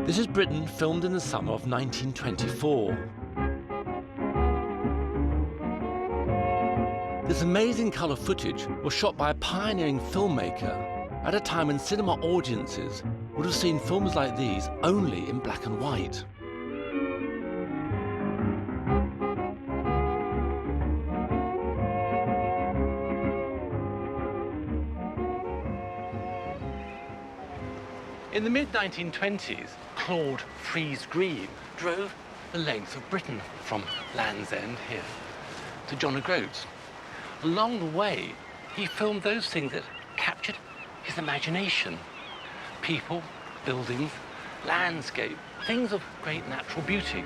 This is Britain filmed in the summer of 1924. This amazing colour footage was shot by a pioneering filmmaker at a time when cinema audiences would have seen films like these only in black and white. In the mid-1920s, Lost Freise-Greene drove the length of Britain from Land's End here to John O'Groats. Along the way, he filmed those things that captured his imagination. People, buildings, landscape, things of great natural beauty.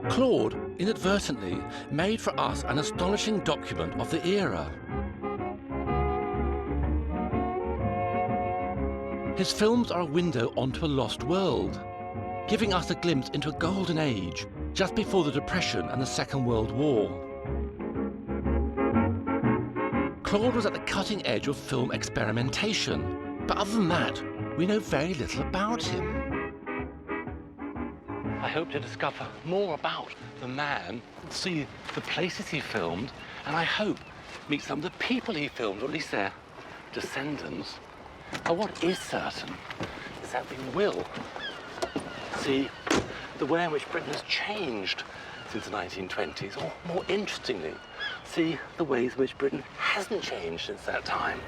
Claude inadvertently made for us an astonishing document of the era. His films are a window onto a lost world, giving us a glimpse into a golden age just before the Depression and the Second World War. Claude was at the cutting edge of film experimentation, but other than that, we know very little about him. I hope to discover more about the man, see the places he filmed, and I hope meet some of the people he filmed, or at least their descendants. But what is certain is that we will see the way in which Britain has changed since the 1920s, or more interestingly, see the ways in which Britain hasn't changed since that time.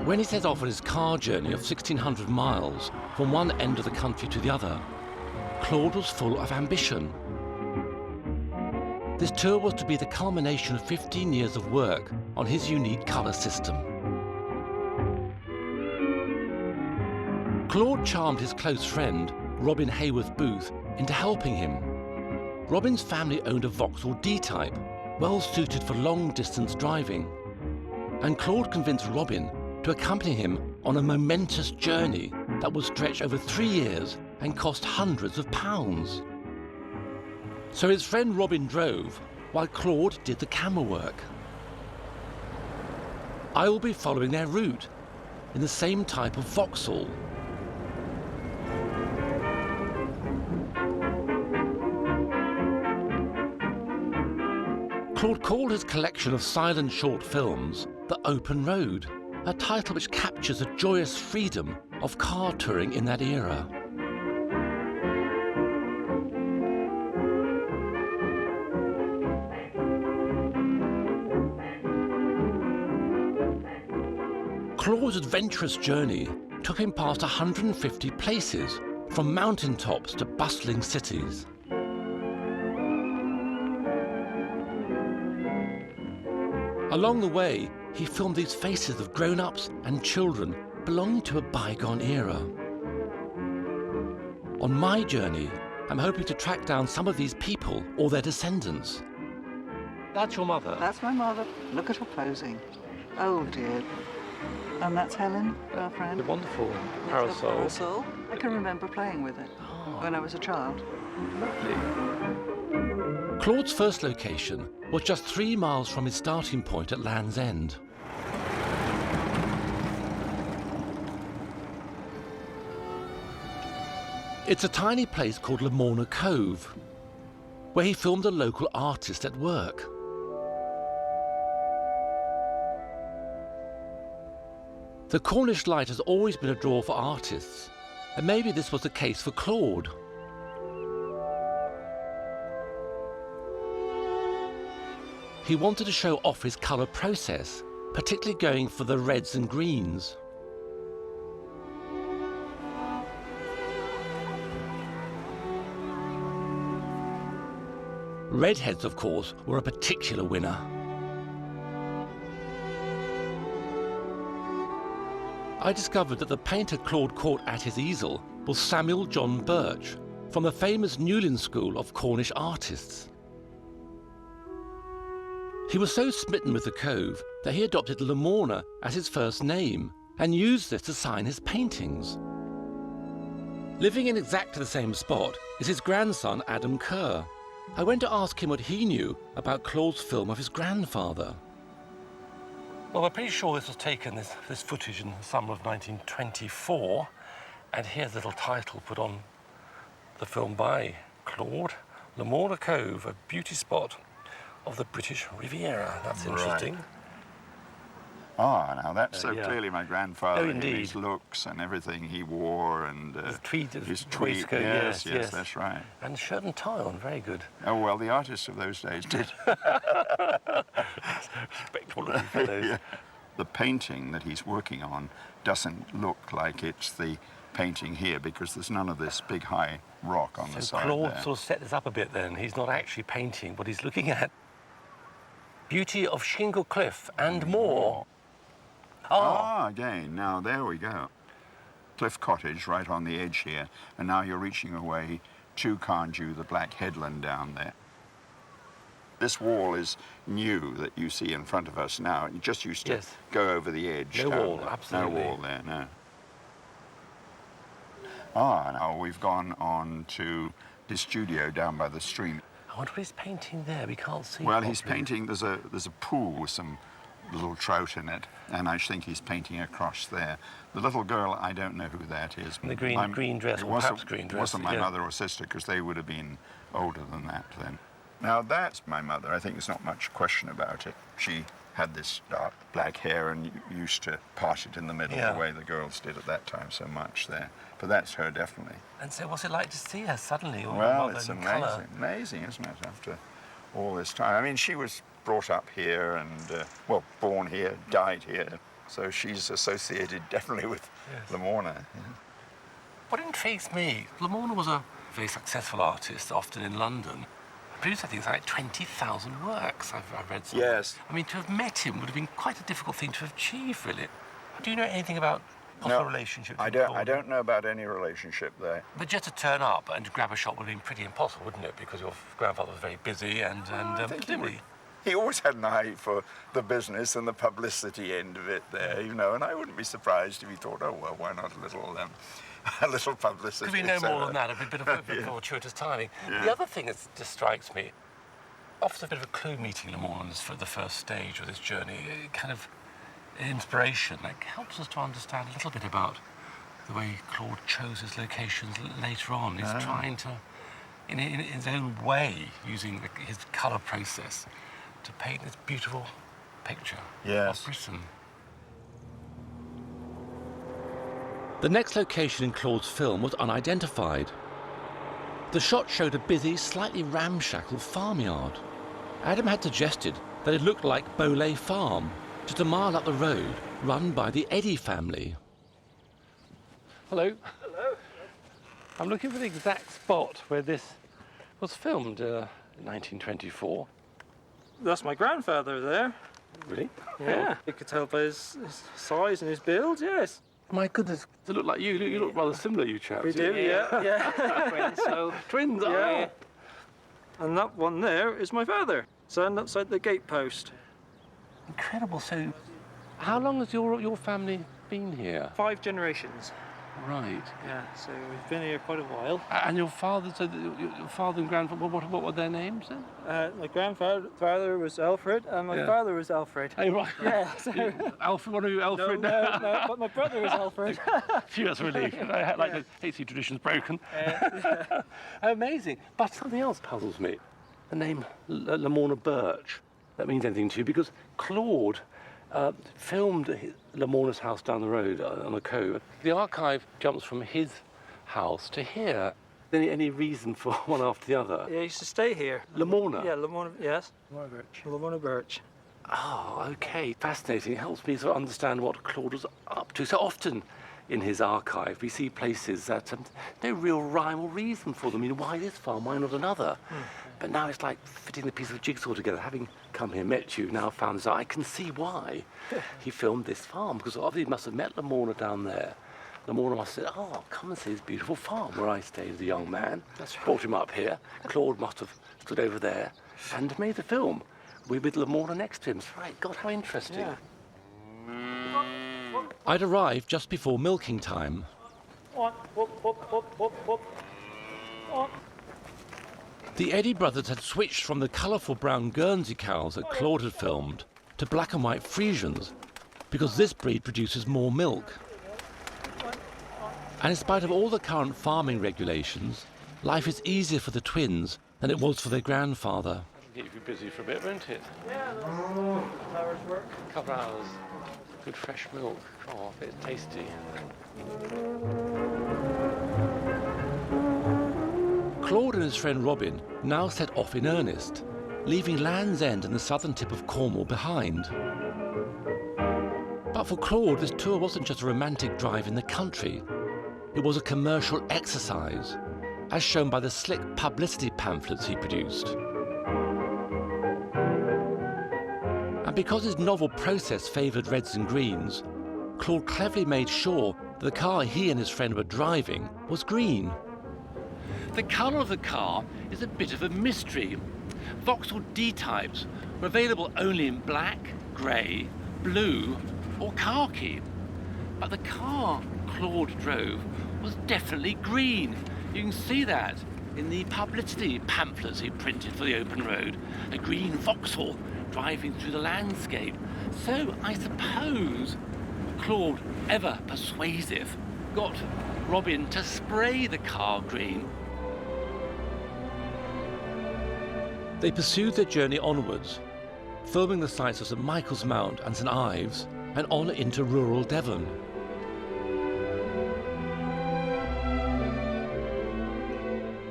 When he set off on his car journey of 1,600 miles from one end of the country to the other, Claude was full of ambition. This tour was to be the culmination of 15 years of work on his unique colour system. Claude charmed his close friend, Robin Hayworth Booth, into helping him. Robin's family owned a Vauxhall D-Type, well suited for long-distance driving, and Claude convinced Robin to accompany him on a momentous journey that would stretch over 3 years and cost hundreds of pounds. So his friend Robin drove, while Claude did the camera work. I will be following their route in the same type of Vauxhall. Claude called his collection of silent short films The Open Road, a title which captures the joyous freedom of car touring in that era. Claude's adventurous journey took him past 150 places, from mountaintops to bustling cities. Along the way, he filmed these faces of grown-ups and children belonging to a bygone era. On my journey, I'm hoping to track down some of these people or their descendants. That's your mother? That's my mother. Look at her posing. Oh, dear. And that's Helen, our friend. The wonderful It's parasol. the parasol. I can remember playing with it when I was a child. Lovely. Claude's first location was just 3 miles from his starting point at Land's End. It's a tiny place called Lamorna Cove, where he filmed a local artist at work. The Cornish light has always been a draw for artists, and maybe this was the case for Claude. He wanted to show off his colour process, particularly going for the reds and greens. Redheads, of course, were a particular winner. I discovered that the painter Claude caught at his easel was Samuel John Birch, from the famous Newlyn School of Cornish artists. He was so smitten with the cove that he adopted Lamorna as his first name and used this to sign his paintings. Living in exactly the same spot is his grandson Adam Kerr. I went to ask him what he knew about Claude's film of his grandfather. Well, we're pretty sure this was taken, this footage, in the summer of 1924, and here's a little title put on the film by Claude, Lamorna Cove, a beauty spot of the British Riviera. That's interesting. Right. Ah, now that's so yeah. clearly my grandfather. Oh, indeed. His looks and everything he wore, and His tweed, his tweed. waistcoat, Yes, yes, that's right. And shirt and tie on, very good. Oh well, the artists of those days did. Respectable looking fellows. Yeah. The painting that he's working on doesn't look like it's the painting here because there's none of this big high rock on the So side Claude there. sort of set this up a bit then. He's not actually painting, but he's looking at beauty of Shingle Cliff and more. Ah, again, now there we go. Cliff Cottage right on the edge here, and now you're reaching away to Carndew, the black headland down there. This wall is new that you see in front of us now. It just used to Yes. go over the edge. No down wall, there. absolutely. No wall there, no. Ah, now we've gone on to his studio down by the stream. I wonder what he's painting there. We can't see. Well, he's properly. painting, there's a pool with some little trout in it, and I think he's painting across there. The little girl, I don't know who that is. In the green dress, it or wasn't- perhaps green dress, wasn't my yeah. mother or sister, because they would have been older than that then. Now that's my mother. I think there's not much question about it. She had this dark black hair and used to part it in the middle, Yeah. the way the girls did at that time so much there. But that's her, definitely. And so what's it like to see her suddenly? All Well, rather it's in amazing, colour? amazing, isn't it, after all this time? I mean, she was brought up here and, well, born here, died here. So she's associated definitely with Yes. Lamorna. Yeah. What intrigues me, Lamorna was a very successful artist, often in London. Produced, I think, like 20,000 works, I've read somewhere. Yes. I mean, to have met him would have been quite a difficult thing to achieve, really. Do you know anything about possible relationships? I with don't. Claude? I don't know about any relationship there. But just to turn up and to grab a shot would have been pretty impossible, wouldn't it? Because your grandfather was very busy and I think presumably... he always had an eye for the business and the publicity end of it there, you know. And I wouldn't be surprised if he thought, oh well, why not a little publicity? Could be no so, more than that, a bit of yeah. fortuitous timing. Yeah. The other thing that just strikes me, offers a bit of a clue meeting Lamorna for the first stage of this journey, kind of inspiration, like helps us to understand a little bit about the way Claude chose his locations later on. He's trying to, in his own way, using his colour process, to paint this beautiful picture Yes. of Britain. The next location in Claude's film was unidentified. The shot showed a busy, slightly ramshackle farmyard. Adam had suggested that it looked like Boley Farm, just a mile up the road, run by the Eddy family. Hello. Hello. I'm looking for the exact spot where this was filmed in 1924. That's my grandfather there. Really? Yeah. You could tell by his size and his build, yes. My goodness, they look like you. You look rather similar, you chaps. We do, yeah. Twins, so Twins, Yeah. And that one there is my father, standing outside the gatepost. Incredible. So, how long has your family been here? 5 generations. Right. Yeah, so we've been here quite a while. And your father, so your father and grandfather, what were their names then? My grandfather was Alfred, and my Yeah. father was Alfred. Oh, right. Yeah, so... Alfred, one of you, No, Alfred? no, but my brother was Alfred. Phew, that's a relief. I like to hate to see traditions broken. Amazing. But something else puzzles me. The name Lamorna Birch. That means anything to you? Because Claude filmed Lamorna's house down the road on a cove. The archive jumps from his house to here. Any reason for one after the other? Yeah, he used to stay here. Lamorna? Yeah, Lamorna, yes. Lamorna Birch. Lamorna Birch. Oh, OK. Fascinating. It helps me sort of understand what Claude was up to. So often in his archive, we see places that no real rhyme or reason for them. You know, why this farm, why not another? But now it's like fitting the piece of jigsaw together. Having come here, met you, now found this out, I can see why he filmed this farm, because obviously he must have met Lamorna down there. Lamorna must have said, oh, come and see this beautiful farm where I stayed as a young man. That's right. Brought him up here. Claude must have stood over there and made the film with Lamorna next to him. Right, God, how interesting. Yeah. I'd arrived just before milking time. The Eddy brothers had switched from the colourful brown Guernsey cows that Claude had filmed to black and white Friesians, because this breed produces more milk. And in spite of all the current farming regulations, life is easier for the twins than it was for their grandfather. Keep you busy for a bit, won't it? Yeah, no. Hours work. Couple hours. Good fresh milk. Oh, it's tasty. Claude and his friend Robin now set off in earnest, leaving Land's End and the southern tip of Cornwall behind. But for Claude, this tour wasn't just a romantic drive in the country. It was a commercial exercise, as shown by the slick publicity pamphlets he produced. And because his novel process favoured reds and greens, Claude cleverly made sure that the car he and his friend were driving was green. The colour of the car is a bit of a mystery. Vauxhall D-types were available only in black, grey, blue or khaki. But the car Claude drove was definitely green. You can see that in the publicity pamphlets he printed for the open road. A green Vauxhall driving through the landscape. So I suppose Claude, ever persuasive, got Robin to spray the car green. They pursued their journey onwards, filming the sights of St Michael's Mount and St Ives, and on into rural Devon.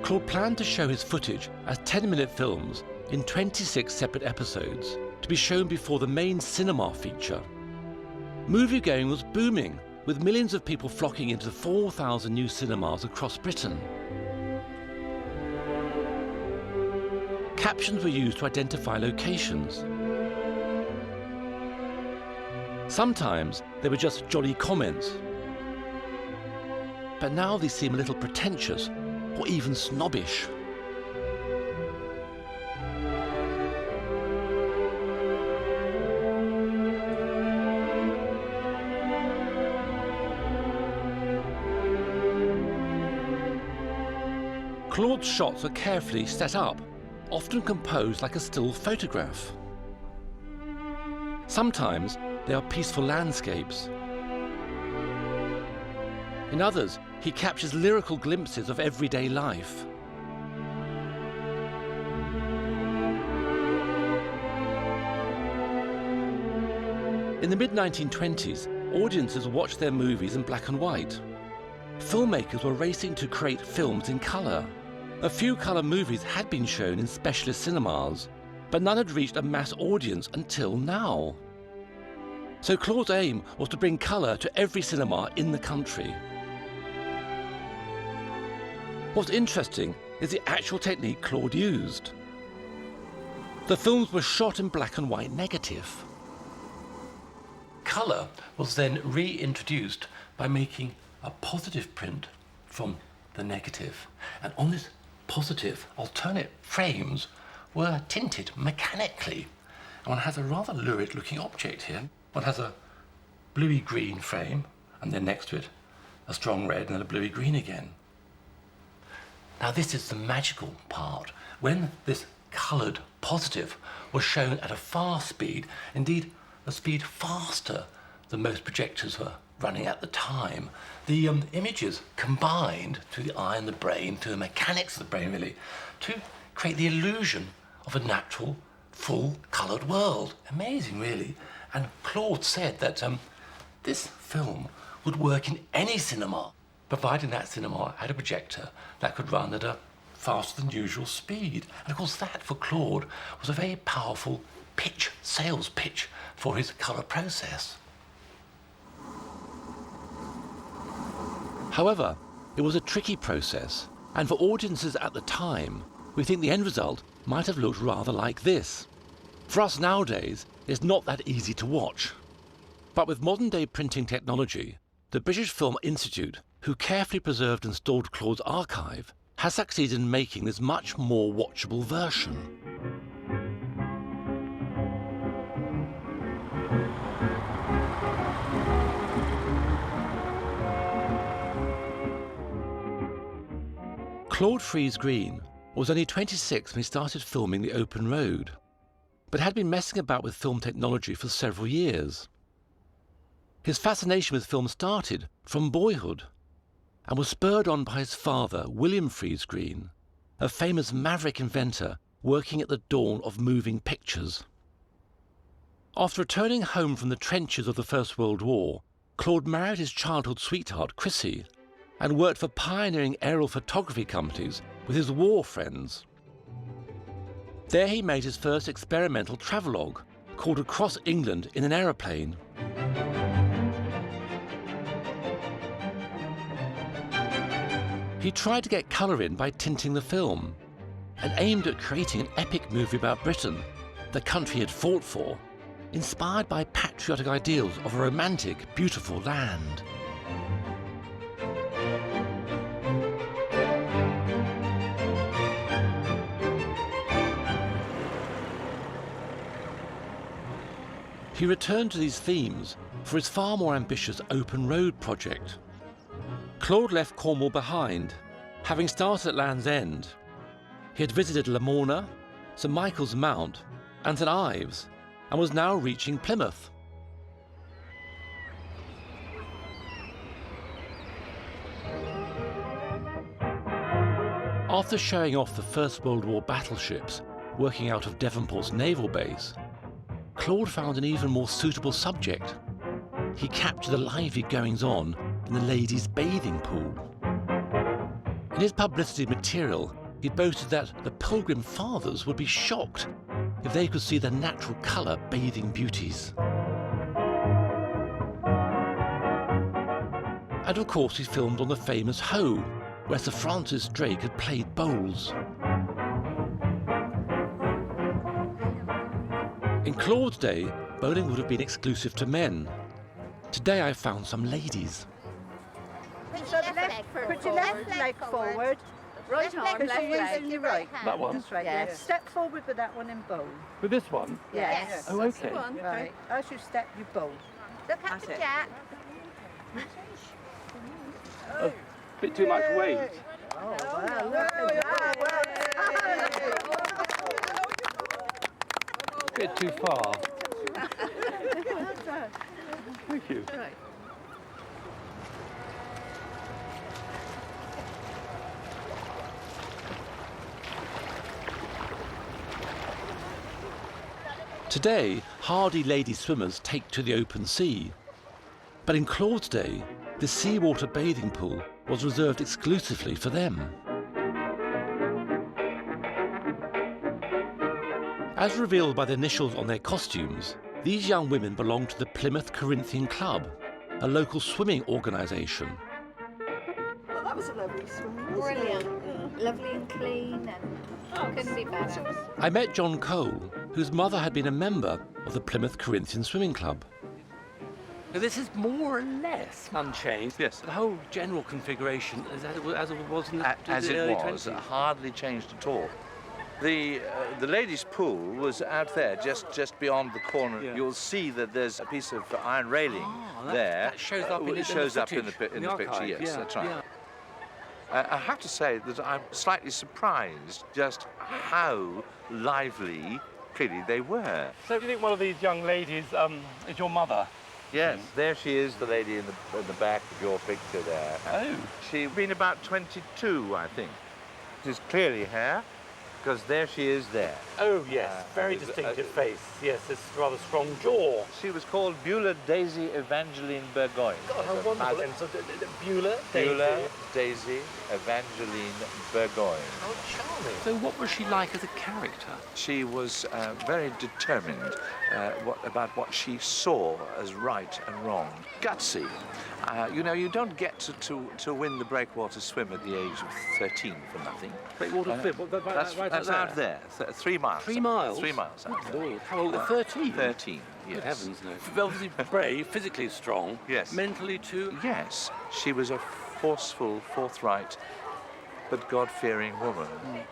Claude planned to show his footage as 10-minute films in 26 separate episodes, to be shown before the main cinema feature. Movie-going was booming, with millions of people flocking into the 4,000 new cinemas across Britain. Captions were used to identify locations. Sometimes they were just jolly comments, but now they seem a little pretentious or even snobbish. Claude's shots are carefully set up, often composed like a still photograph. Sometimes they are peaceful landscapes. In others, he captures lyrical glimpses of everyday life. In the mid-1920s, audiences watched their movies in black and white. Filmmakers were racing to create films in colour. A few colour movies had been shown in specialist cinemas, but none had reached a mass audience until now. So Claude's aim was to bring colour to every cinema in the country. What's interesting is the actual technique Claude used. The films were shot in black and white negative. Colour was then reintroduced by making a positive print from the negative, and on this positive, alternate frames were tinted mechanically. And one has a rather lurid looking object here. One has a bluey green frame, and then next to it a strong red and then a bluey green again. Now this is the magical part. When this coloured positive was shown at a fast speed, indeed a speed faster than most projectors were running at the time, the images combined through the eye and the brain, through the mechanics of the brain really, to create the illusion of a natural, full coloured world. Amazing really. And Claude said that this film would work in any cinema, providing that cinema had a projector that could run at a faster than usual speed. And of course that for Claude was a very powerful pitch, sales pitch for his colour process. However, it was a tricky process, and for audiences at the time, we think the end result might have looked rather like this. For us nowadays, it's not that easy to watch. But with modern-day printing technology, the British Film Institute, who carefully preserved and stored Claude's archive, has succeeded in making this much more watchable version. Claude Freise-Greene was only 26 when he started filming The Open Road, but had been messing about with film technology for several years. His fascination with film started from boyhood and was spurred on by his father, William Freise-Greene, a famous maverick inventor working at the dawn of moving pictures. After returning home from the trenches of the First World War, Claude married his childhood sweetheart, Chrissy, and worked for pioneering aerial photography companies with his war friends. There he made his first experimental travelogue, called Across England in an Aeroplane. He tried to get colour in by tinting the film, and aimed at creating an epic movie about Britain, the country he had fought for, inspired by patriotic ideals of a romantic, beautiful land. He returned to these themes for his far more ambitious Open Road project. Claude left Cornwall behind, having started at Land's End. He had visited Lamorna, St Michael's Mount and St Ives, and was now reaching Plymouth. After showing off the First World War battleships working out of Devonport's naval base, Claude found an even more suitable subject. He captured the lively goings-on in the ladies' bathing pool. In his publicity material, he boasted that the Pilgrim Fathers would be shocked if they could see the natural colour bathing beauties. And of course he filmed on the famous Hoe, where Sir Francis Drake had played bowls. In Claude's day, bowling would have been exclusive to men. Today I found some ladies. Put your left leg forward. Right arm, left leg. Your right. That one? That's right, Yes. yeah. Step forward with that one in bowl. With this one? Yes. Oh, okay. Right. As you step, you bowl. Look at the jack. A bit too much weight. Oh, wow. Look at that. A bit too far. Thank you. Right. Today, hardy lady swimmers take to the open sea. But in Claude's day, the seawater bathing pool was reserved exclusively for them. As revealed by the initials on their costumes, these young women belonged to the Plymouth Corinthian Club, a local swimming organisation. Well, that was a lovely swimming. Brilliant. Lovely and clean and couldn't be better. I met John Cole, whose mother had been a member of the Plymouth Corinthian Swimming Club. This is more or less unchanged. Yes. The whole general configuration is as it was in the As it early was, 20s. hardly changed at all. The ladies' pool was out there, just beyond the corner. Yeah. You'll see that there's a piece of iron railing there. That shows up in It the shows up in footage, the in the picture. archive, Yes, yeah, that's right. yeah. I have to say that I'm slightly surprised just how lively, clearly, they were. So do you think one of these young ladies is your mother? Yes, there she is, the lady in the back of your picture there. Oh. She's been about 22, I think. She's clearly her, because there she is there. Oh, yes. Very distinctive face. Yes, this rather strong jaw. She was called Beulah Daisy Evangeline Burgoyne. God, how Her wonderful. mother. And so, Beulah, Beulah Daisy. Daisy Evangeline Burgoyne. How charming. So what was she like as a character? She was very determined about what she saw as right and wrong. Gutsy. You know, you don't get to win the breakwater swim at the age of 13 for nothing. Breakwater swim? That's out there, 3 miles. 3 miles? 3 miles out there. Lord, how old? 13? 13, yes. Good heavens, no. Obviously brave, physically strong. Yes. Mentally too. Yes, she was a forceful, forthright, but God-fearing woman.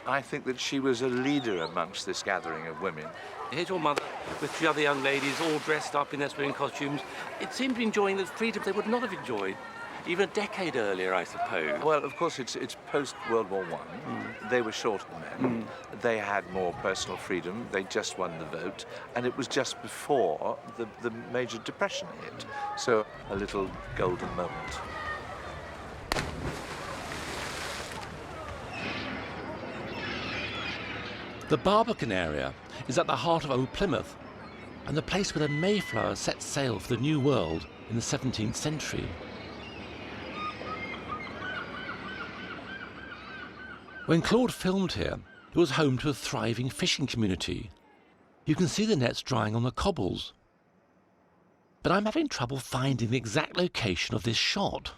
I think that she was a leader amongst this gathering of women. Here's your mother with 3 other young ladies all dressed up in their swimming costumes. It seemed to be enjoying the freedom they would not have enjoyed even a decade earlier, I suppose. Well, of course, it's post-World War I. They were shorter than men. They had more personal freedom. They just won the vote. And it was just before the major depression hit. So a little golden moment. The Barbican area is at the heart of Old Plymouth and the place where the Mayflower set sail for the New World in the 17th century. When Claude filmed here, it was home to a thriving fishing community. You can see the nets drying on the cobbles. But I'm having trouble finding the exact location of this shot.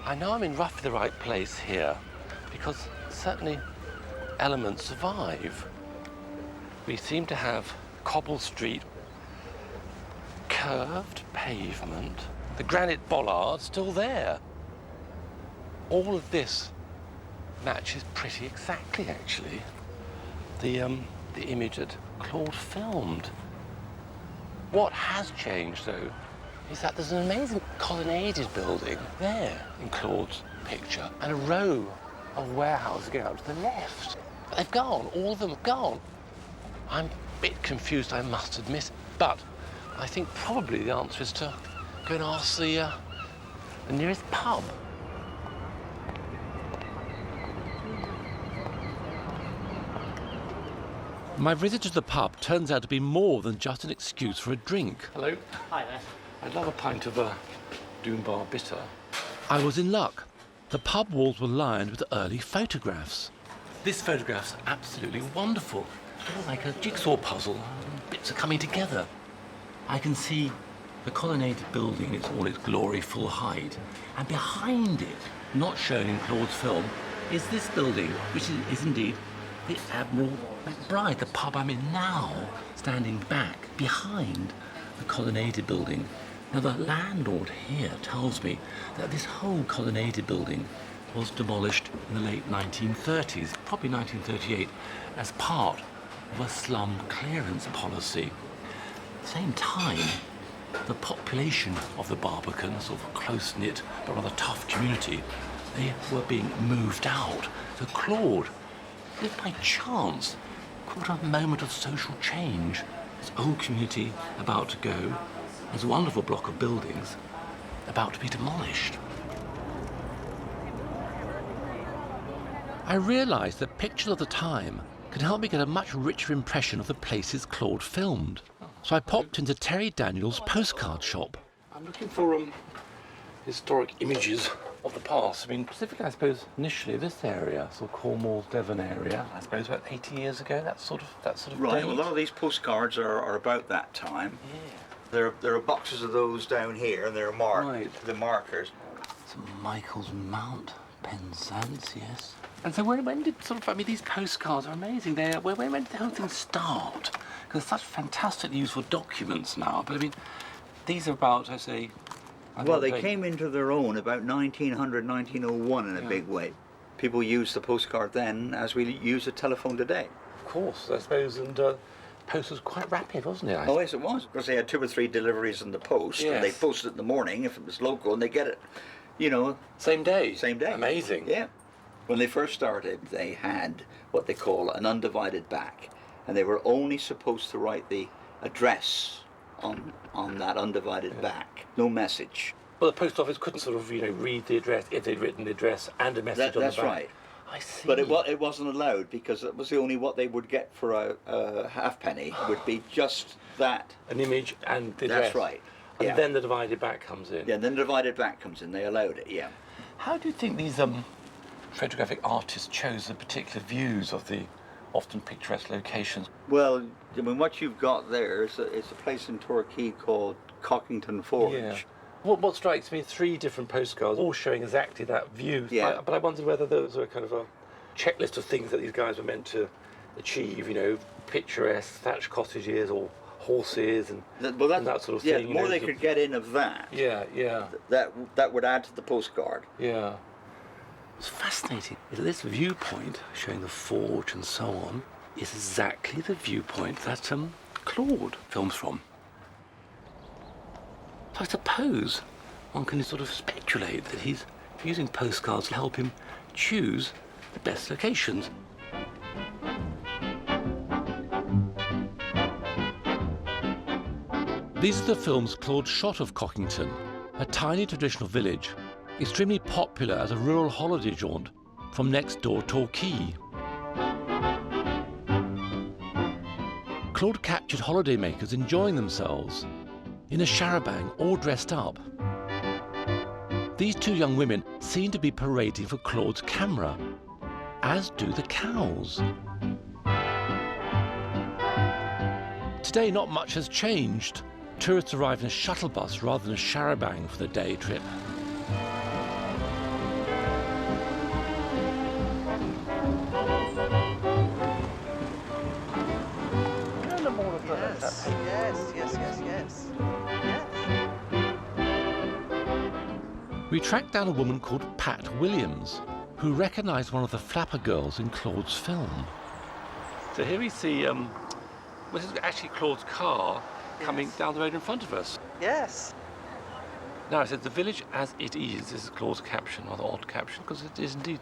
I know I'm in roughly the right place here, because certainly elements survive. We seem to have cobble street, curved pavement, the granite bollard still there. All of this matches pretty exactly, actually, the image that Claude filmed. What has changed, though, is that there's an amazing colonnaded building there in Claude's picture, and a row of warehouses going out to the left. But they've gone, all of them have gone. I'm a bit confused, I must admit, but I think probably the answer is to go and ask the nearest pub. My visit to the pub turns out to be more than just an excuse for a drink. Hello. Hi there. I'd love a pint of Doom Bar Bitter. I was in luck. The pub walls were lined with early photographs. This photograph's absolutely wonderful. It's like a jigsaw puzzle. Bits are coming together. I can see the colonnaded building in all its glory full height. And behind it, not shown in Claude's film, is this building, which is indeed the Admiral McBride, the pub I'm in now, standing back behind the colonnaded building. Now, the landlord here tells me that this whole colonnaded building was demolished in the late 1930s, probably 1938, as part of a slum clearance policy. At the same time, the population of the Barbican, sort of close-knit but rather tough community, they were being moved out. So Claude, if by chance, caught a moment of social change. This old community about to go, this wonderful block of buildings about to be demolished. I realised that pictures of the time can help me get a much richer impression of the places Claude filmed. So I popped into Terry Daniels' postcard shop. I'm looking for historic images of the past. I mean, specifically, I suppose, initially this area, sort of Cornwall, Devon area, I suppose about 80 years ago, that sort of Right, date. well, a lot of these postcards are about that time. Yeah. There are boxes of those down here, and there are the markers. St Michael's Mount, Penzance, yes. And so when did these postcards are amazing. When did the whole thing start? Because they're such fantastically useful documents now. But I mean, these are about, I say... Well, they came into their own about 1900, 1901 in a big way. People used the postcard then as we use a telephone today. Of course, I suppose, and post was quite rapid, wasn't it? Oh, yes, it was. Because they had 2 or 3 deliveries in the post, and they posted it in the morning if it was local, and they get it, Same day? Same day. Amazing. Yeah. When they first started, they had what they call an undivided back, and they were only supposed to write the address on that undivided back. No message. Well, the post office couldn't read the address if they'd written the address and a message on the back. That's right. I see. But it wasn't allowed because it was the only what they would get for a halfpenny would be just that. An image and the address. That's right. And then the divided back comes in. Yeah, then the divided back comes in. They allowed it, yeah. How do you think these photographic artists chose the particular views of the often picturesque locations? Well, I mean, what you've got there is a place in Torquay called Cockington Forge. Yeah. What strikes me, 3 different postcards, all showing exactly that view. Yeah. But I wondered whether those were kind of a checklist of things that these guys were meant to achieve, you know, picturesque thatched cottages or horses and that sort of thing. The more they could get in of that, that would add to the postcard. Yeah. It's fascinating. This viewpoint, showing the forge and so on, is exactly the viewpoint that Claude films from. So I suppose one can sort of speculate that he's using postcards to help him choose the best locations. These are the films Claude shot of Cockington, a tiny traditional village, extremely popular as a rural holiday jaunt from next door Torquay. Claude captured holidaymakers enjoying themselves in a charabanc, all dressed up. These 2 young women seem to be parading for Claude's camera, as do the cows. Today, not much has changed. Tourists arrive in a shuttle bus rather than a charabanc for the day trip. Yes. We tracked down a woman called Pat Williams, who recognised one of the flapper girls in Claude's film. So here we see, this is actually Claude's car coming down the road in front of us. Yes. Now, it says, the village as it is. This is Claude's caption, rather odd caption, because it is indeed.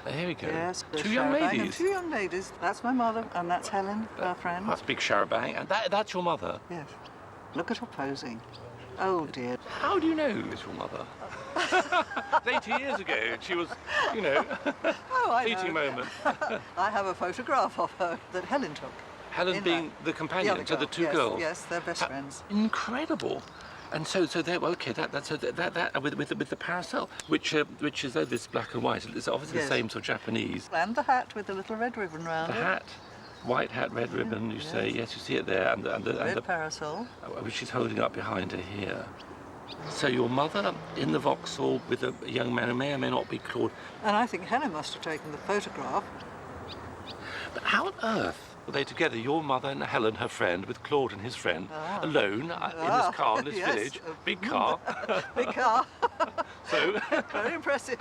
Here we go. Yes. 2 young ladies. 2 young ladies. That's my mother, and that's Helen, our friend. That's a big charabanc, and that's your mother? Yes. Look at her posing. Oh, dear. How do you know it's your mother? It's 80 years ago, and she was, you know, fleeting moment. I have a photograph of her that Helen took. Helen being the companion to the 2 girls. Yes, they're best friends. Incredible. And so they okay. That's with the parasol, which is this black and white. It's obviously the same sort of Japanese. And the hat with the little red ribbon round it. The hat, white hat, red ribbon. You say yes. You see it there, and the parasol, which she's holding up behind her here. So your mother in the Vauxhall with a young man who may or may not be Claude. And I think Helen must have taken the photograph. But how on earth were they together, your mother and Helen, her friend, with Claude and his friend, alone in this car, in this village? Big car. Big car. So? Very impressive.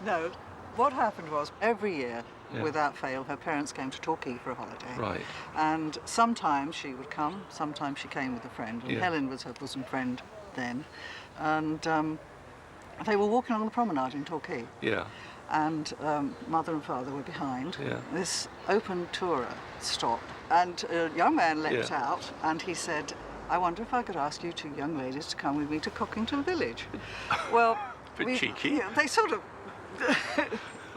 No, what happened was, every year, without fail, her parents came to Torquay for a holiday. Right. And sometimes she would come, sometimes she came with a friend. And Helen was her bosom friend then. And they were walking on the promenade in Torquay. Yeah. And mother and father were behind. Yeah. This open tourer stopped, and a young man leapt out, and he said, I wonder if I could ask you 2 young ladies to come with me to Cockington village. Well, cheeky. Yeah, they sort of,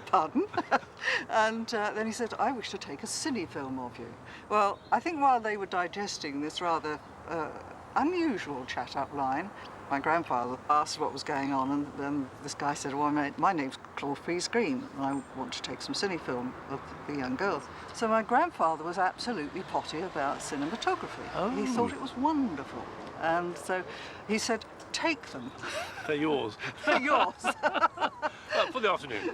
pardon? And then he said, I wish to take a cine film of you. Well, I think while they were digesting this rather unusual chat-up line, my grandfather asked what was going on, and then this guy said, well, my name's Lost World of Freise-Greene, and I want to take some cine film of the young girls. So my grandfather was absolutely potty about cinematography. Oh. He thought it was wonderful. And so he said, take them. They're yours. They're yours. For the afternoon.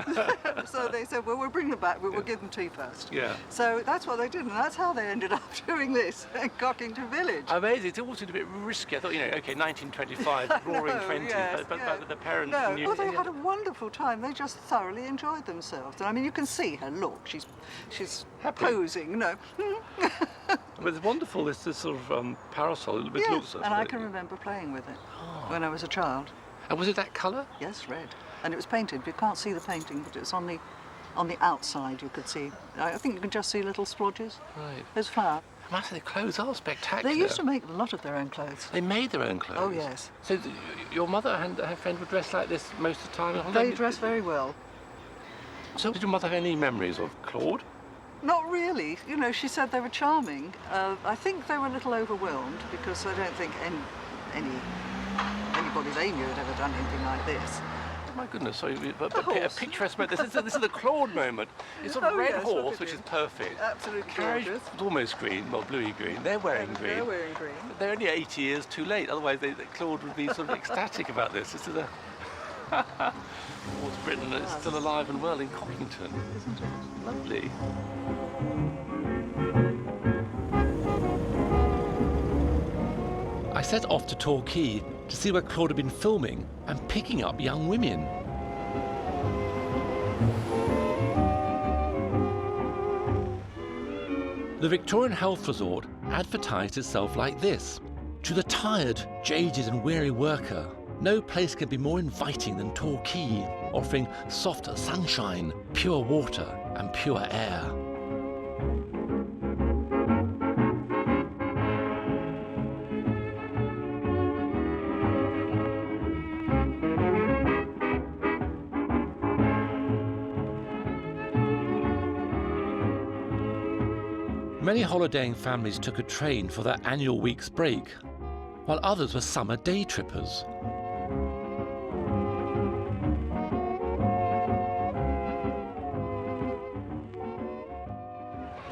So they said, well, we'll bring them back, but we'll give them tea first. Yeah. So that's what they did, and that's how they ended up doing this in Cockington village. Amazing. It all seemed a bit risky. I thought, 1925, roaring 20s, but the parents knew. No, they had a wonderful time. They just thoroughly enjoyed themselves. And I mean, you can see her look. She's happy. Posing, But it's wonderful, this sort of parasol with looks of and I can remember playing with it when I was a child. And was it that colour? Yes, red. And it was painted. You can't see the painting, but it's on the outside you could see. I think you can just see little splodges. Right. There's flour. I must say, the clothes are spectacular. They used to make a lot of their own clothes. They made their own clothes? Oh, yes. So your mother and her friend would dress like this most of the time? They dress very well. So did your mother have any memories of Claude? Not really. She said they were charming. I think they were a little overwhelmed because I don't think anybody they knew had ever done anything like this. my goodness, sorry, but The a horse. picturesque moment. This is the Claude moment. It's a Oh, red yes, horse, look at which you. is perfect. Absolutely Carriage gorgeous. was almost green, well, bluey green. They're wearing green. They're wearing green. But they're only 80 years too late. Otherwise, Claude would be sort of ecstatic about this. This is a Horse Britain is still alive and well in Cockington. Isn't it? Lovely. I set off to Torquay to see where Claude had been filming and picking up young women. The Victorian Health Resort advertised itself like this: to the tired, jaded and weary worker, no place can be more inviting than Torquay, offering soft sunshine, pure water and pure air. Many holidaying families took a train for their annual week's break, while others were summer day trippers.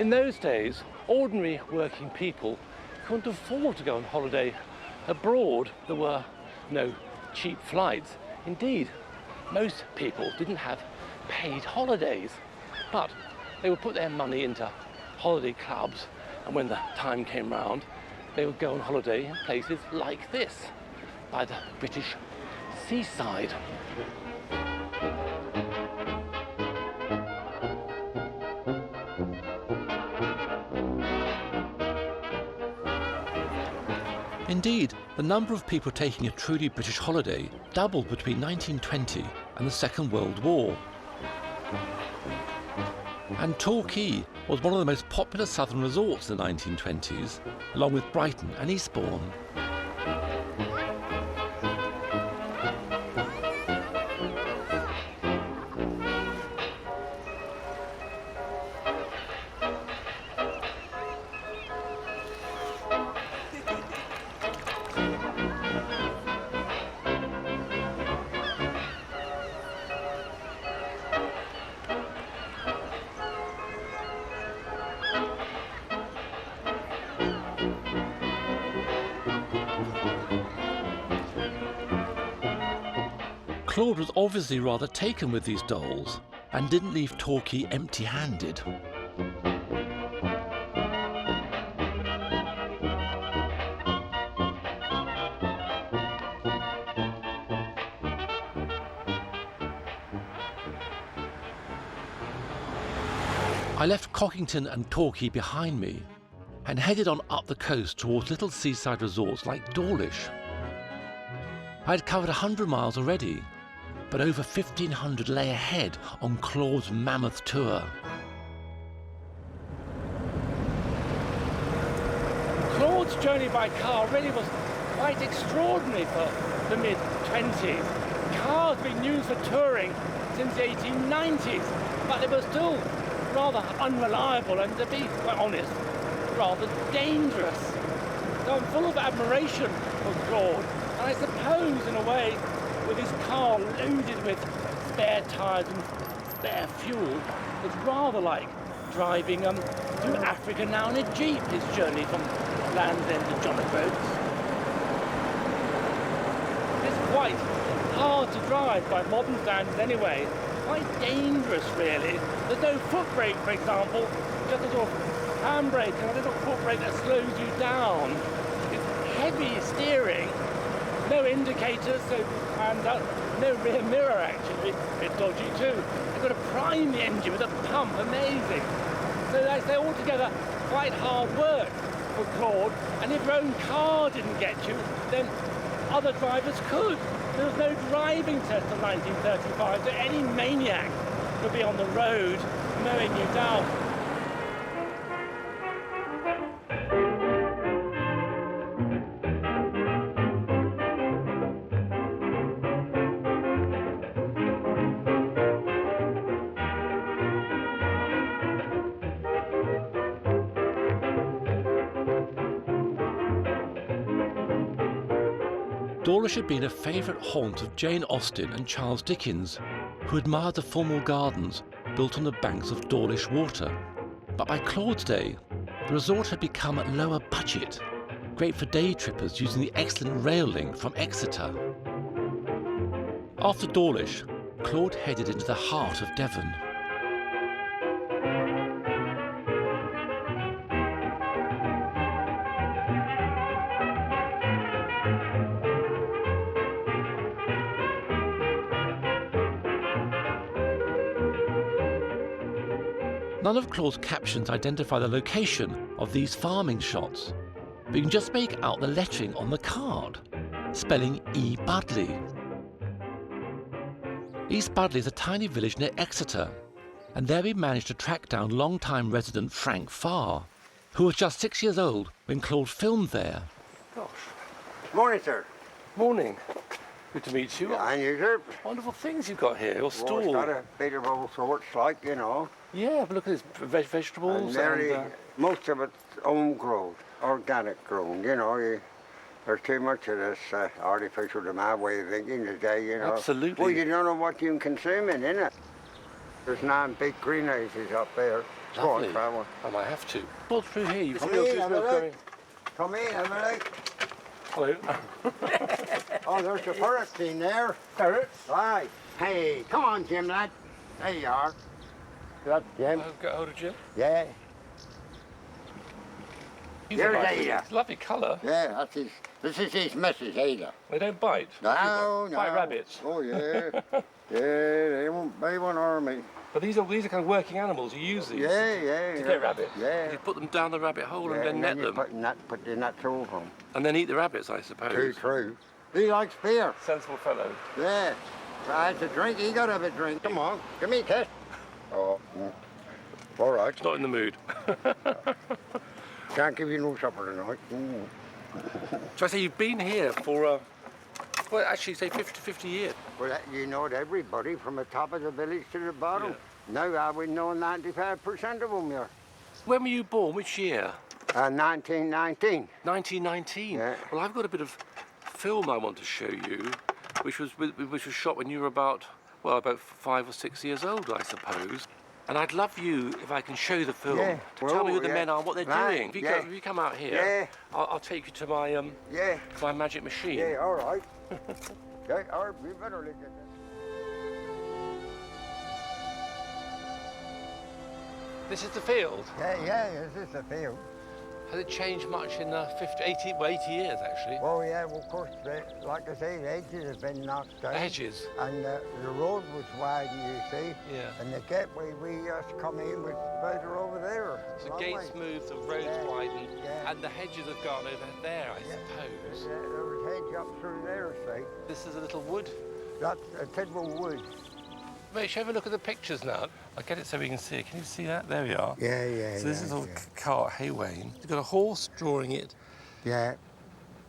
In those days, ordinary working people couldn't afford to go on holiday abroad. There were no cheap flights. Indeed, most people didn't have paid holidays, but they would put their money into holiday clubs, and when the time came round, they would go on holiday in places like this, by the British seaside. Indeed, the number of people taking a truly British holiday doubled between 1920 and the Second World War. And Torquay was one of the most popular southern resorts in the 1920s, along with Brighton and Eastbourne. Claude was obviously rather taken with these dolls and didn't leave Torquay empty-handed. I left Cockington and Torquay behind me and headed on up the coast towards little seaside resorts like Dawlish. I had covered 100 miles already, but over 1,500 lay ahead on Claude's mammoth tour. Claude's journey by car really was quite extraordinary for the mid-20s. Cars had been used for touring since the 1890s, but they were still rather unreliable and, to be quite honest, rather dangerous. So I'm full of admiration for Claude, and I suppose, in a way, with his car loaded with spare tyres and spare fuel, it's rather like driving through Africa now in a jeep, his journey from Land's End to John O'Groats. It's quite hard to drive by modern standards anyway, quite dangerous really. There's no foot brake, for example, just a sort of handbrake and a little foot brake that slows you down. It's heavy steering, no indicators, so hands up, no rear mirror actually, it's dodgy too. You've got to prime the engine with a pump, amazing. So that's altogether quite hard work for Claude, and if your own car didn't get you, then other drivers could. There was no driving test in 1935, so any maniac could be on the road mowing you down. Dawlish had been a favourite haunt of Jane Austen and Charles Dickens, who admired the formal gardens built on the banks of Dawlish Water. But by Claude's day, the resort had become at lower budget, great for day trippers using the excellent rail link from Exeter. After Dawlish, Claude headed into the heart of Devon. None of Claude's captions identify the location of these farming shots, but you can just make out the lettering on the card, spelling E. Budley. East Budley is a tiny village near Exeter, and there we managed to track down long-time resident Frank Farr, who was just 6 years old when Claude filmed there. Gosh. Morning, sir. Morning. Good to meet you. And you, sir. Wonderful things you've got here, your stall. Well, it's got a bit of all sorts, like, you know. Yeah, but look at this, vegetables and... most of it's home-grown, organic grown, you know. There's too much of this artificial, to my way of thinking today, you know. Absolutely. Well, you don't know what you can consume in it. There's 9 big greenhouses up there. Go on, travel. I might have to. Pull through here. You've got Come in, have a look. Hello. Oh, there's the ferret scene there. Ferrets? Right. Hey, come on, Jim, lad. There you are. That's Jim. I'll get hold of Jim. Yeah. There's Ada. It's a lovely colour. Yeah, that's his. This is his missus, Ada. They don't bite. No, no. Bite rabbits. Oh yeah. Yeah, they won't harm me. But these are kind of working animals. You use these Yeah. to get rabbits. Yeah. You put them down the rabbit hole and then net them. Put the nuts over them. And then eat the rabbits, I suppose. True. He likes beer. Sensible fellow. Yeah. Right, to drink. He got to have a drink. Come on, give me a kiss. Oh. All right. Not in the mood. Can't give you no supper tonight. So I say you've been here for, well, actually, say 50 years. Well, you know everybody from the top of the village to the bottom. Yeah. Now I would know 95% of them here. When were you born? Which year? 1919. 1919. Yeah. Well, I've got a bit of film I want to show you, which was shot when you were about 5 or 6 years old, I suppose. And I'd love you, if I can show you the film, to tell me who the men are, what they're doing. If you come out here, I'll take you to my my magic machine. Yeah, all right. Yeah, all right, we better look at that. This is the field. Yeah, this is the field. Has it changed much in 80 years, actually? Oh, yeah, well, of course, like I say, the hedges have been knocked down. The hedges? And the road was widened, you see. Yeah. And the gateway we used to come in was further over there. So gates moved, the roads widened, and the hedges have gone over there, I suppose. There was hedge up through there, see. This is a little wood? That's a Tidwell Wood. Wait, shall we have a look at the pictures now? I'll get it so we can see it. Can you see that? There we are. Yeah. So this is a cart, hay wain. You've got a horse drawing it. Yeah.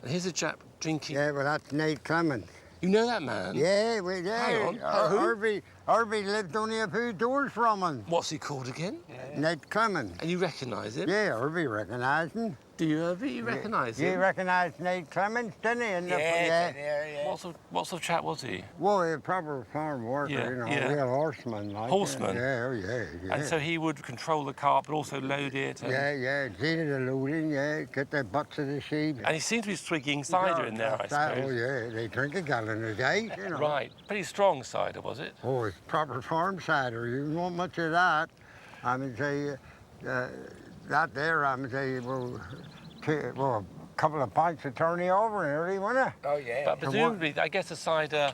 And here's a chap drinking. Yeah, well, that's Nate Clemens. You know that man? Yeah, Hang on. Harvey lived only a few doors from him. What's he called again? Nate Clemens. And you recognise him? Yeah, Harvey recognised him. Do you, Harvey? You recognise him? You recognise Nate Clemens, didn't he? Yeah. What sort of chap was he? Well, a proper farm worker, real horseman. Like Horseman? Yeah. And so he would control the cart, but also load it? And... Yeah, see the loading, get the butts of the sheep. And he seems to be swigging cider in there, I suppose. Oh, yeah, they drink a gallon a day, Right. Pretty strong cider, was it? Oh, it's proper farm cider. You don't want much of that. I mean, say, that there, I mean, say, a couple of pints of turn you over nearly, wouldn't it? Oh, yeah. But presumably, I guess the cider,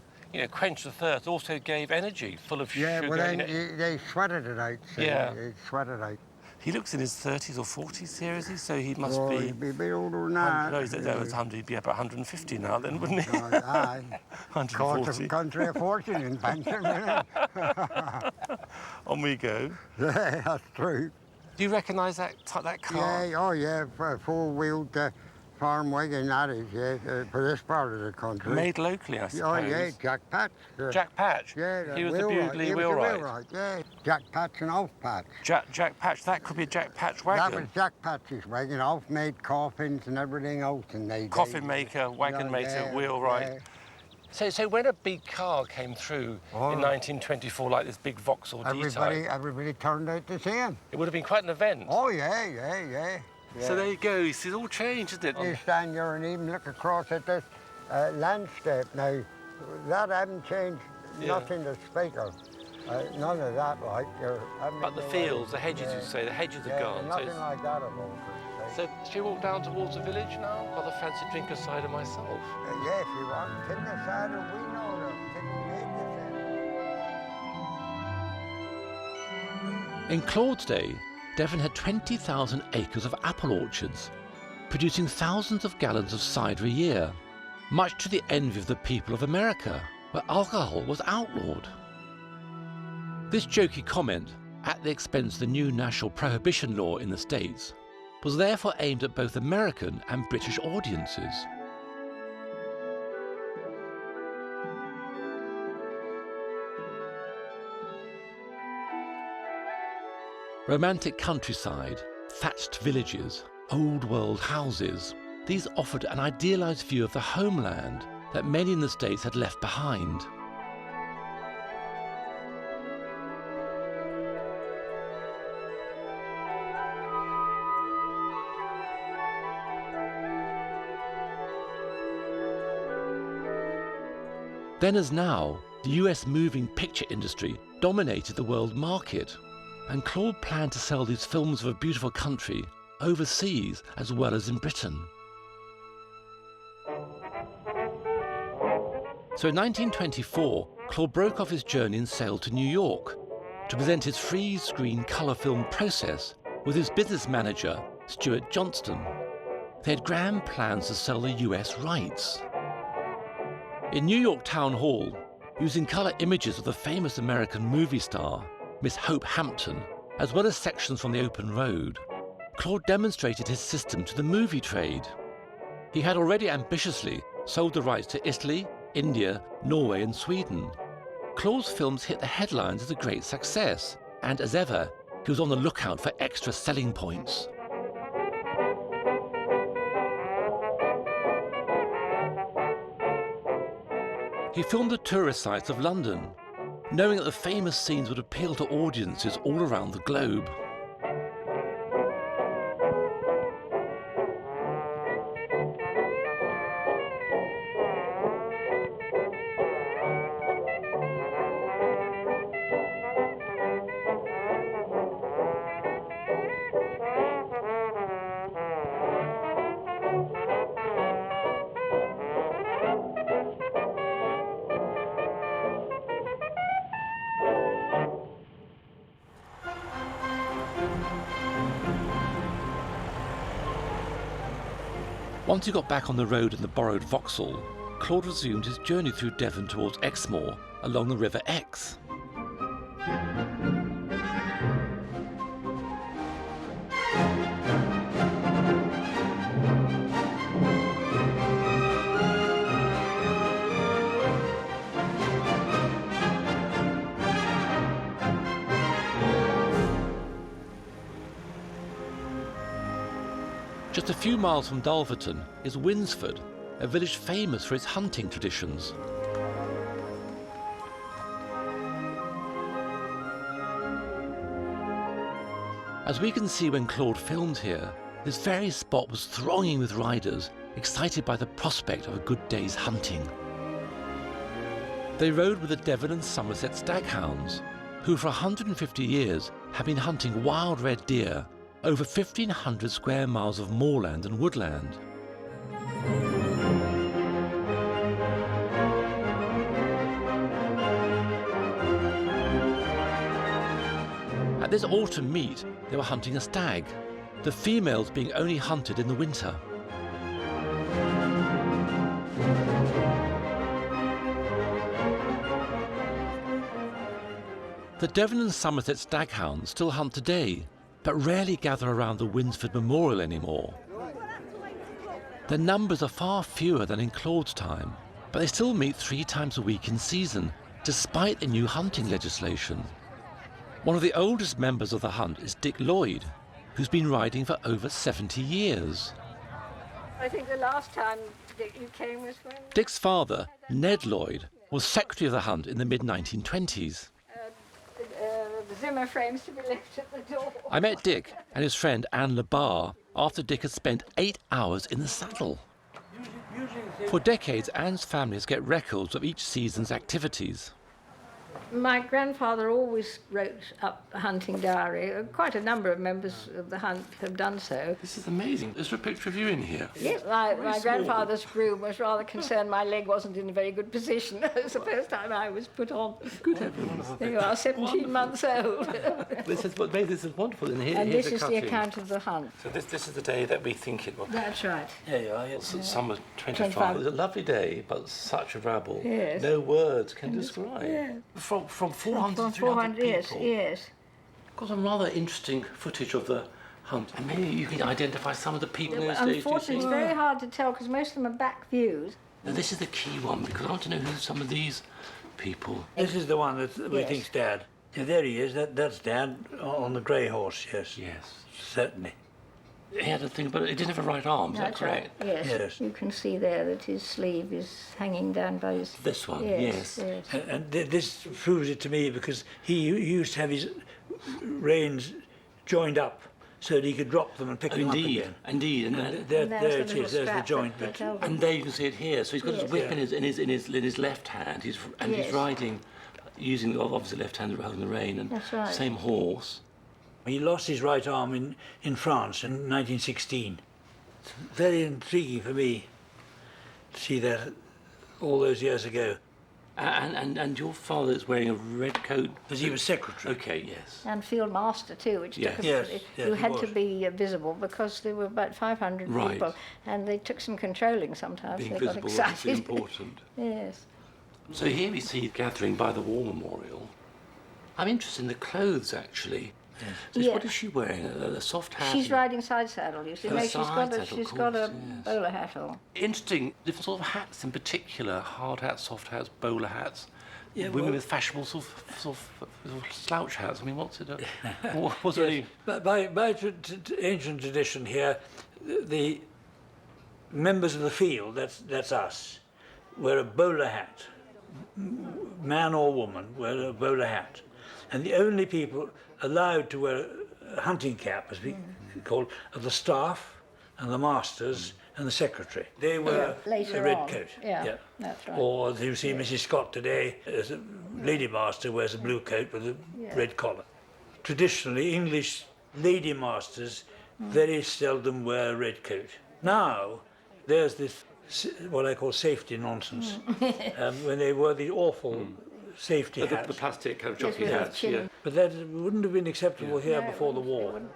quenched the thirst, also gave energy, full of sugar. Yeah, well, then they sweated it out. So They sweated out. He looks in his 30s or 40s here, is he? So he must be... He'd be a bit older than that. No, he'd be about 150 now then, wouldn't he? Aye. 140. Country of fortune in pension, isn't it? On we go. Yeah, that's true. Do you recognise that car? Yeah, oh yeah, four-wheeled farm wagon, that is, yeah, for this part of the country. Made locally, I suppose. Oh, yeah, Jack Patch. Jack Patch? Yeah, he was the Bewdley wheelwright. Yeah, Jack Patch and Off Patch. Jack Patch, that could be a Jack Patch wagon. That was Jack Patch's wagon. Off made coffins and everything else. And coffin maker, wagon maker, wheelwright. Yeah. So when a big car came through in 1924, like this big Vauxhall D-type... Everybody turned out to see him. It would have been quite an event. Oh, yeah. So there you go, it's all changed, isn't it? You stand there and even look across at this landscape now. That hasn't changed, nothing to speak of. None of that, like. But the fields, the hedges, you say, the hedges are gone. Nothing like that at all. So should we walk down towards the village now? Got a fancy drink of cider myself. Yeah, if you want. Tin the cider, we know that. In Claude's day, Devon had 20,000 acres of apple orchards, producing thousands of gallons of cider a year, much to the envy of the people of America, where alcohol was outlawed. This jokey comment, at the expense of the new national prohibition law in the States, was therefore aimed at both American and British audiences. Romantic countryside, thatched villages, old world houses, these offered an idealised view of the homeland that many in the States had left behind. Then as now, the US moving picture industry dominated the world market, and Claude planned to sell these films of a beautiful country overseas as well as in Britain. So in 1924, Claude broke off his journey and sailed to New York to present his Freise-Greene colour film process with his business manager, Stuart Johnston. They had grand plans to sell the US rights. In New York Town Hall, using colour images of the famous American movie star, Miss Hope Hampton, as well as sections from the open road, Claude demonstrated his system to the movie trade. He had already ambitiously sold the rights to Italy, India, Norway and Sweden. Claude's films hit the headlines as a great success, and as ever, he was on the lookout for extra selling points. He filmed the tourist sites of London, knowing that the famous scenes would appeal to audiences all around the globe. Once he got back on the road in the borrowed Vauxhall, Claude resumed his journey through Devon towards Exmoor along the River Exe. Just a few miles from Dulverton is Winsford, a village famous for its hunting traditions. As we can see when Claude filmed here, this very spot was thronging with riders, excited by the prospect of a good day's hunting. They rode with the Devon and Somerset staghounds, who for 150 years have been hunting wild red deer over 1,500 square miles of moorland and woodland. At this autumn meet, they were hunting a stag, the females being only hunted in the winter. The Devon and Somerset staghounds still hunt today, but rarely gather around the Winsford Memorial anymore. Their numbers are far fewer than in Claude's time, but they still meet 3 times a week in season, despite the new hunting legislation. One of the oldest members of the hunt is Dick Lloyd, who's been riding for over 70 years. I think the last time that you came was when... Dick's father, Ned Lloyd, was secretary of the hunt in the mid-1920s. The Zimmer frames to be left at the door. I met Dick and his friend Anne LeBar after Dick had spent 8 hours in the saddle. For decades, Anne's families get records of each season's activities. My grandfather always wrote up a hunting diary. Quite a number of members of the hunt have done so. This is amazing. There's a picture of you in here. Yes, my grandfather's groom was rather concerned my leg wasn't in a very good position. It was the first time I was put on. Good heavens. There you are, 17 months old. This is what made this is wonderful. And, And this is the account of the hunt. So this is the day that we think it was. That's right. There you are. It's summer 25. It was a lovely day, but such a rabble. Yes. No words can describe. Yeah. From 400 to 300 400, people. yes. Got some rather interesting footage of the hunt. And maybe you can identify some of the people in those days. Unfortunately, it's very hard to tell because most of them are back views. Now, this is the key one because I want to know who some of these people. This is the one that we think's Dad. Yeah, there he is. That's Dad on the grey horse. Yes. Yes. Certainly. He had a thing, but he didn't have a right arm. Is that correct? Right. Yes. Yes. You can see there that his sleeve is hanging down by his... This one. Yes. Yes. Yes. And this proves it to me because he used to have his reins joined up so that he could drop them and pick them up again. Indeed. And There And it there's is. the There's little the strap joint that bit. held And him. there you can see it here. So he's got his Yes. whip in his left hand. He's Yes. riding, using obviously left hand holding the rein, and That's right. same horse. He lost his right arm in France in 1916. It's very intriguing for me to see that all those years ago. And your father is wearing a red coat. Because he was secretary. Okay, yes. And field master too, which Yes. took Yes, who he had was. to be visible because there were about 500 Right. people, and they took some controlling sometimes. Being they visible got is excited. important. Yes. So here we see gathering by the War Memorial. I'm interested in the clothes actually. So Yeah. what is she wearing? A soft hat? She's and- riding side saddle. You see, Oh, no, side saddle, of she's got a course, yes. bowler hat on. Interesting, different sort of hats in particular, hard hats, soft hats, bowler hats. Yeah, Women well- with fashionable sort of slouch hats. I mean, what's it? Was there any? But by ancient tradition here, the members of the field, that's us, wear a bowler hat. Man or woman wear a bowler hat. And the only people allowed to wear a hunting cap, as we call it, are the staff and the masters and the secretary. They wear Later a red on. coat. Yeah, that's right. Or you see Mrs. Scott today, as a lady master wears a blue coat with a red collar. Traditionally, English lady masters very seldom wear a red coat. Now, there's this, what I call safety nonsense, when they wear these awful safety hats. The plastic kind of Yes, jockey with the hats. chin. Yeah. But that wouldn't have been acceptable here No, it before the wouldn't- it war. wouldn't.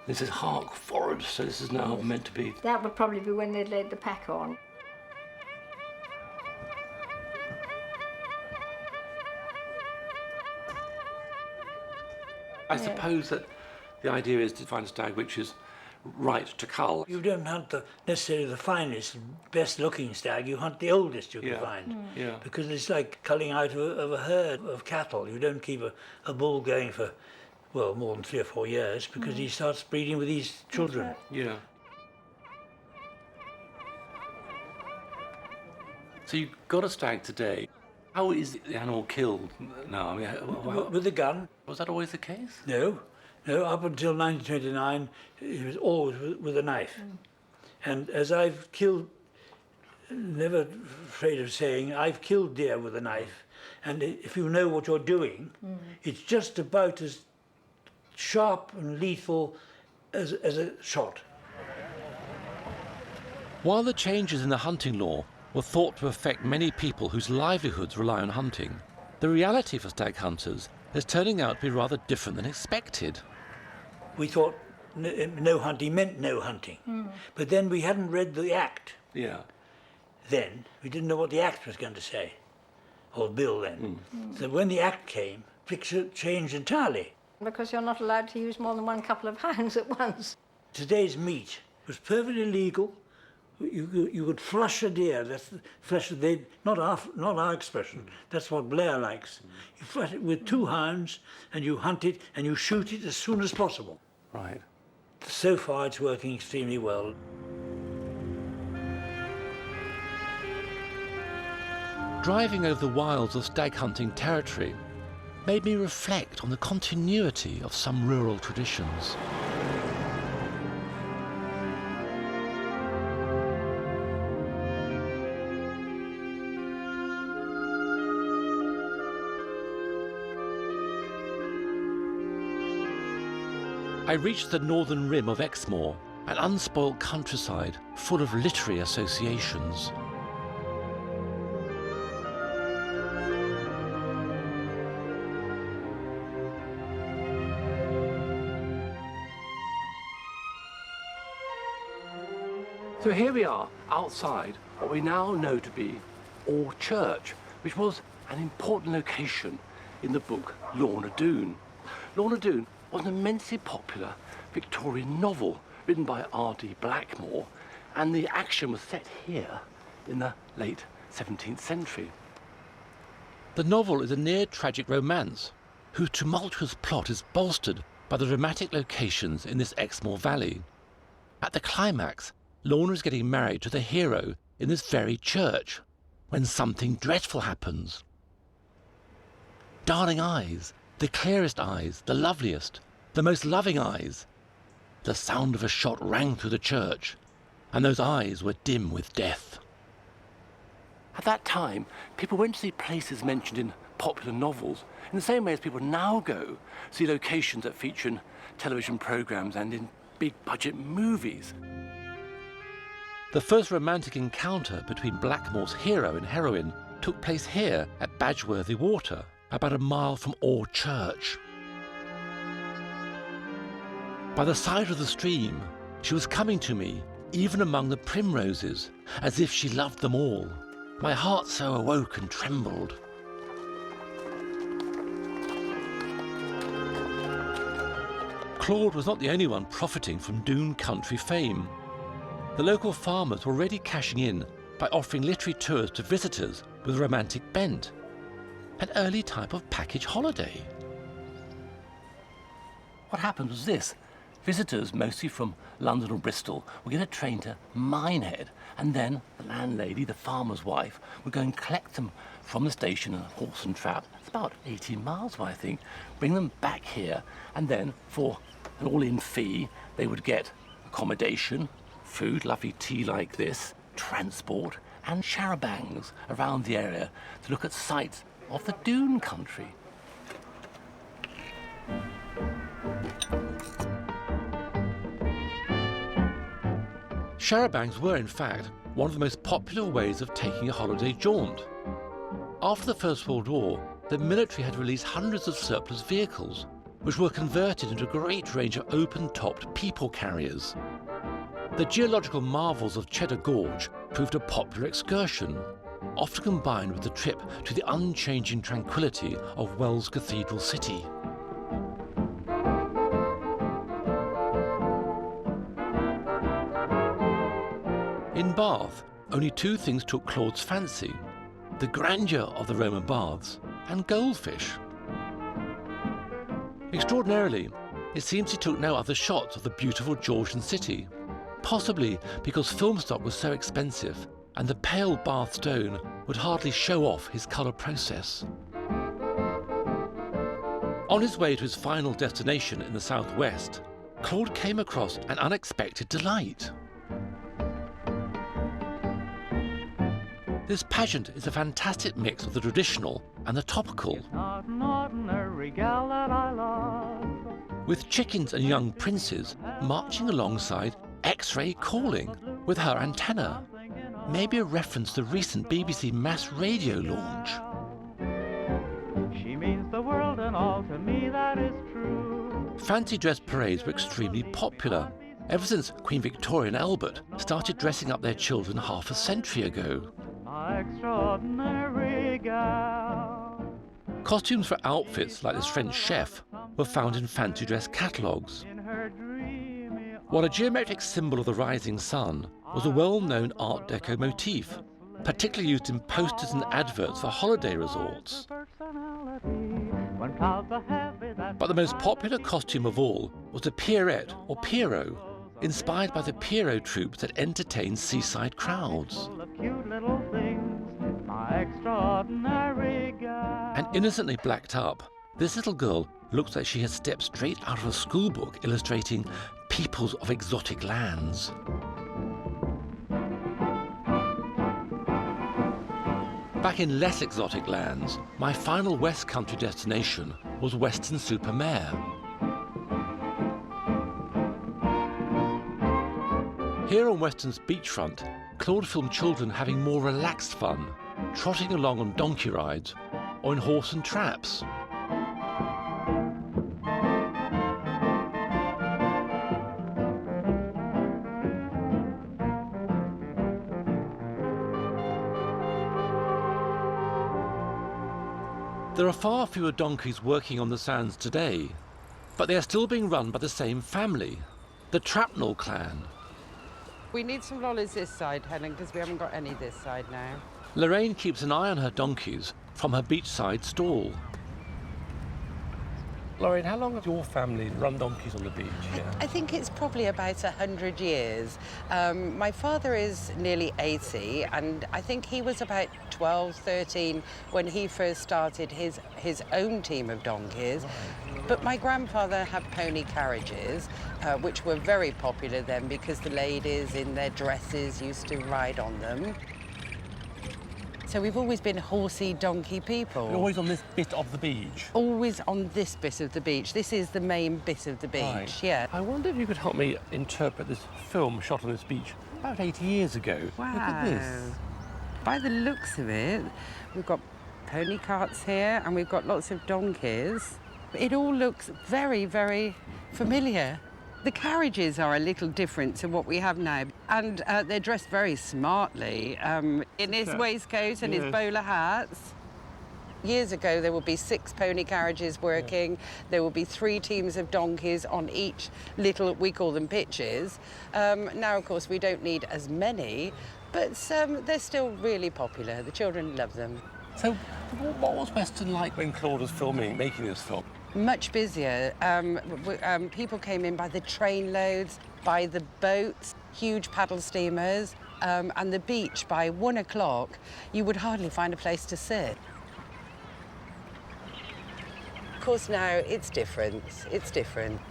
This is hark forward. So this is now meant to be. That would probably be when they'd laid the pack on. I suppose that the idea is to find a stag which is right to cull. You don't hunt necessarily the finest, best-looking stag. You hunt the oldest you can Yeah. find. Yeah. Because it's like culling out of a herd of cattle. You don't keep a bull going for, well, more than 3 or 4 years because he starts breeding with these children. Yeah. So you got a stag today. How is the animal killed now? I mean, With a gun? was that always the case? No. No, up until 1929, it was always with a knife. And as I've killed, never afraid of saying, I've killed deer with a knife. And if you know what you're doing, it's just about as sharp and lethal as a shot. While the changes in the hunting law were thought to affect many people whose livelihoods rely on hunting, the reality for stag hunters is turning out to be rather different than expected. We thought no hunting meant no hunting. But then we hadn't read the Act Yeah. then. We didn't know what the Act was going to say, or bill then. So when the Act came, picture changed entirely. Because you're not allowed to use more than one couple of hounds at once. Today's meat was perfectly legal. You could flush a deer. That's the flush. Not our expression. That's what Blair likes. You flush it with 2 hounds, and you hunt it, and you shoot it as soon as possible. Right. So far, it's working extremely well. Driving over the wilds of stag hunting territory made me reflect on the continuity of some rural traditions. I reached the northern rim of Exmoor, an unspoilt countryside full of literary associations. So here we are, outside what we now know to be Orr Church, which was an important location in the book Lorna Doone. Lorna Doone was an immensely popular Victorian novel written by R.D. Blackmore, and the action was set here in the late 17th century. The novel is a near-tragic romance whose tumultuous plot is bolstered by the dramatic locations in this Exmoor valley. At the climax, Lorna is getting married to the hero in this very church when something dreadful happens. Darling eyes, the clearest eyes, the loveliest, the most loving eyes. The sound of a shot rang through the church, and those eyes were dim with death. At that time, people went to see places mentioned in popular novels in the same way as people now go to see locations that feature in television programmes and in big-budget movies. The first romantic encounter between Blackmore's hero and heroine took place here at Badgeworthy Water, about a mile from Orr Church. By the side of the stream, she was coming to me, even among the primroses, as if she loved them all. My heart so awoke and trembled. Claude was not the only one profiting from Doone country fame. The local farmers were already cashing in by offering literary tours to visitors with a romantic bent, an early type of package holiday. What happened was this. Visitors, mostly from London or Bristol, would get a train to Minehead, and then the landlady, the farmer's wife, would go and collect them from the station in a horse and trap. It's about 18 miles away, I think. Bring them back here, and then for an all-in fee, they would get accommodation, food, lovely tea like this, transport, and charabancs around the area to look at sights of the Doone country. Charabancs were, in fact, one of the most popular ways of taking a holiday jaunt. After the First World War, the military had released hundreds of surplus vehicles, which were converted into a great range of open-topped people carriers. The geological marvels of Cheddar Gorge proved a popular excursion, often combined with the trip to the unchanging tranquility of Wells Cathedral City. In Bath, only 2 things took Claude's fancy: the grandeur of the Roman baths and goldfish. Extraordinarily, it seems he took no other shots of the beautiful Georgian city, possibly because film stock was so expensive and the pale Bath stone would hardly show off his colour process. On his way to his final destination in the southwest, Claude came across an unexpected delight. This pageant is a fantastic mix of the traditional and the topical, with chickens and young princes marching alongside X-ray calling with her antenna, maybe a reference to the recent BBC Mass Radio launch. She means the world and all to me, that is true. Fancy dress parades were extremely popular, ever since Queen Victoria and Albert started dressing up their children half a century ago. My extraordinary gal. Costumes for outfits like this French chef were found in fancy dress catalogues. In her dreamy while a geometric symbol of the rising sun was a well-known Art Deco motif, particularly used in posters and adverts for holiday resorts. But the most popular costume of all was the Pierrette or Pierrot, inspired by the Pierrot troupes that entertained seaside crowds. And innocently blacked up, this little girl looks like she has stepped straight out of a school book illustrating peoples of exotic lands. Back in less exotic lands, my final West Country destination was Weston-super-Mare. Here on Weston's beachfront, Claude filmed children having more relaxed fun, trotting along on donkey rides or in horse and traps. There are far fewer donkeys working on the sands today, but they are still being run by the same family, the Trapnell clan. We need some lollies this side, Helen, because we haven't got any this side now. Lorraine keeps an eye on her donkeys from her beachside stall. Lorraine, how long have your family run donkeys on the beach here? I think it's probably about 100 years. My father is nearly 80, and I think he was about 12, 13 when he first started his own team of donkeys. Right. But my grandfather had pony carriages, which were very popular then because the ladies in their dresses used to ride on them. So we've always been horsey, donkey people. You're always on this bit of the beach? Always on this bit of the beach. This is the main bit of the beach, right. Yeah. I wonder if you could help me interpret this film shot on this beach about 80 years ago. Wow. Look at this. By the looks of it, we've got pony carts here and we've got lots of donkeys. It all looks very, very familiar. The carriages are a little different to what we have now, and they're dressed very smartly in his waistcoat and his bowler hats. Years ago, there would be 6 pony carriages working. Yeah. There would be 3 teams of donkeys on each little, we call them pitches. Now, of course, we don't need as many, but they're still really popular. The children love them. So, what was Weston like when Claude was making this film? Much busier. People came in by the train loads, by the boats, huge paddle steamers, and the beach by 1 o'clock, you would hardly find a place to sit. Of course, now it's different. It's different.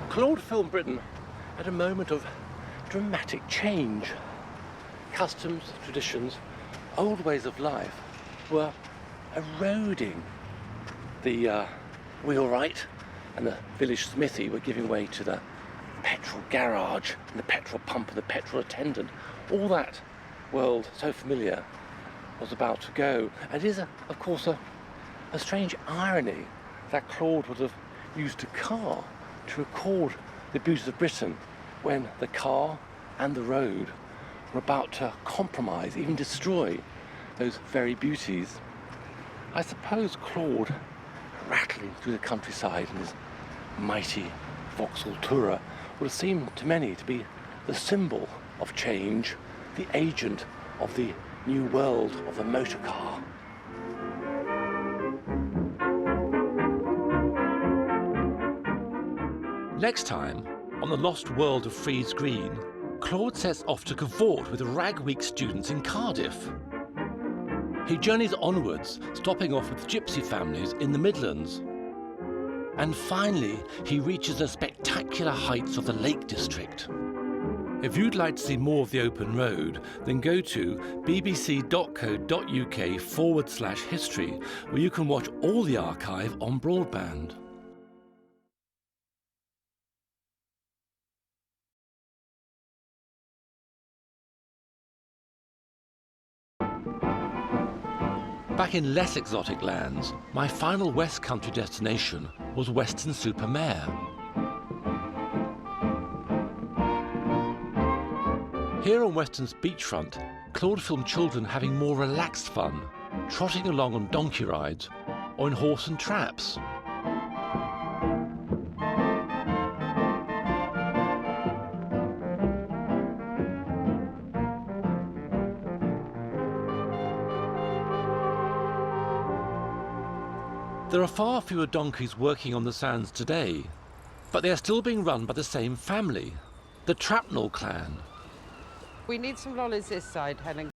Claude filmed Britain at a moment of dramatic change. Customs, traditions, old ways of life were eroding. The wheelwright and the village smithy were giving way to the petrol garage and the petrol pump and the petrol attendant. All that world so familiar was about to go. And it is, of course, a strange irony that Claude would have used a car to record the beauties of Britain when the car and the road were about to compromise, even destroy those very beauties. I suppose Claude, rattling through the countryside in his mighty Vauxhall Tourer, would have seemed to many to be the symbol of change, the agent of the new world of the motor car. Next time, on the Lost World of Freise-Greene, Claude sets off to cavort with ragweek students in Cardiff. He journeys onwards, stopping off with gypsy families in the Midlands. And finally, he reaches the spectacular heights of the Lake District. If you'd like to see more of the open road, then go to bbc.co.uk/history, where you can watch all the archive on broadband. Back in less exotic lands, my final West Country destination was Weston-super-Mare. Here on Weston's beachfront, Claude filmed children having more relaxed fun, trotting along on donkey rides or in horse and traps. There are far fewer donkeys working on the sands today, but they are still being run by the same family, the Trapnell clan. We need some lollies this side, Helen.